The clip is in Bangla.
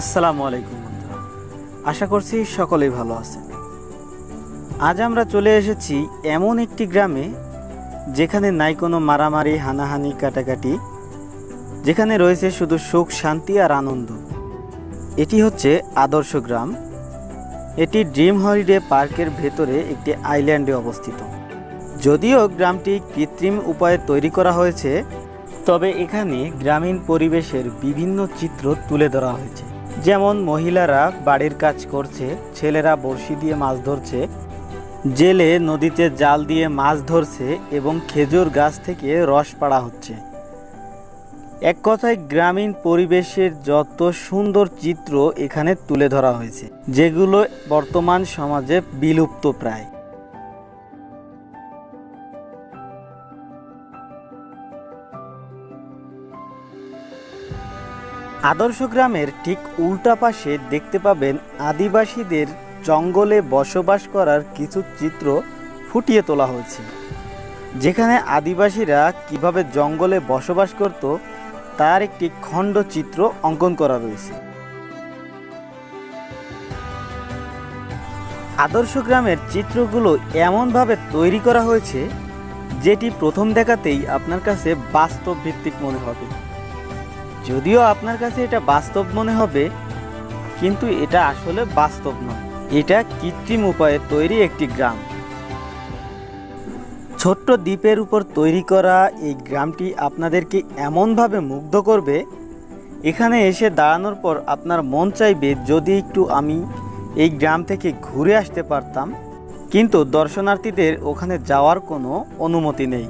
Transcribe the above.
আসসালামু আলাইকুম বন্ধুরা, আশা করছি সকলেই ভালো আছেন। আজ আমরা চলে এসেছি এমন একটি গ্রামে যেখানে নাই কোনো মারামারি, হানাহানি, কাটাকাটি, যেখানে রয়েছে শুধু সুখ, শান্তি আর আনন্দ। এটি হচ্ছে আদর্শ গ্রাম। এটি ড্রিম হলিডে পার্কের ভেতরে একটি আইল্যান্ডে অবস্থিত। যদিও গ্রামটি কৃত্রিম উপায়ে তৈরি করা হয়েছে, তবে এখানে গ্রামীণ পরিবেশের বিভিন্ন চিত্র তুলে ধরা হয়েছে। যেমন মহিলারা বাড়ির কাজ করছে, ছেলেরা বড়শি দিয়ে মাছ ধরছে, জেলে নদীতে জাল দিয়ে মাছ ধরছে এবং খেজুর গাছ থেকে রস পাড়া হচ্ছে। এক কথায় গ্রামীণ পরিবেশের যত সুন্দর চিত্র এখানে তুলে ধরা হয়েছে, যেগুলো বর্তমান সমাজে বিলুপ্ত প্রায়। আদর্শ গ্রামের ঠিক উল্টা পাশে দেখতে পাবেন আদিবাসীদের জঙ্গলে বসবাস করার কিছু চিত্র ফুটিয়ে তোলা হয়েছে, যেখানে আদিবাসীরা কিভাবে জঙ্গলে বসবাস করত তার একটি খণ্ড চিত্র অঙ্কন করা রয়েছে। আদর্শ গ্রামের চিত্রগুলো এমনভাবে তৈরি করা হয়েছে যেটি প্রথম দেখাতেই আপনার কাছে বাস্তব ভিত্তিক মনে হবে। যদিও আপনার কাছে এটা বাস্তব মনে হবে, কিন্তু এটা আসলে বাস্তব নয়, এটা কৃত্রিম উপায়ে তৈরি একটি গ্রাম। ছোট্ট দ্বীপের উপর তৈরি করা এই গ্রামটি আপনাদেরকে এমনভাবে মুগ্ধ করবে, এখানে এসে দাঁড়ানোর পর আপনার মন চাইবে যদি একটু আমি এই গ্রাম থেকে ঘুরে আসতে পারতাম, কিন্তু দর্শনার্থীদের ওখানে যাওয়ার কোনো অনুমতি নেই।